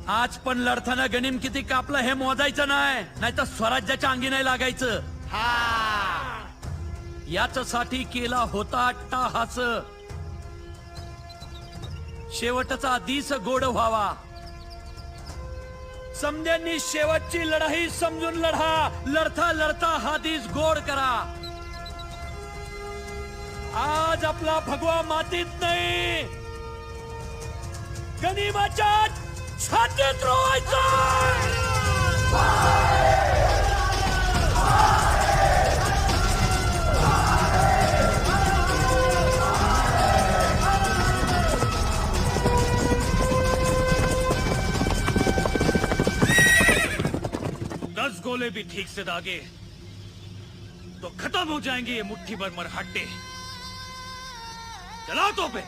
आज पण लढताना गनिम किती कापलं हे मोजायचं नाही, नाहीतर स्वराज्याच्या अंगी नाही लागायचं. याच्यासाठी केला होता अट्टाहास. शेवटचा दिस गोड व्हावा. समद्यांनी शेवटची लढाई समजून लढा. लढता लढता हा दिस गोड करा. आज आपला भगवा मातीत नाही, गनिमाच्या छातीत रोवायचा. गोले भी ठीक से दागे तो खत्म हो जाएंगे ये मुट्ठी भर मरहट्टे. चलाओ तो पे.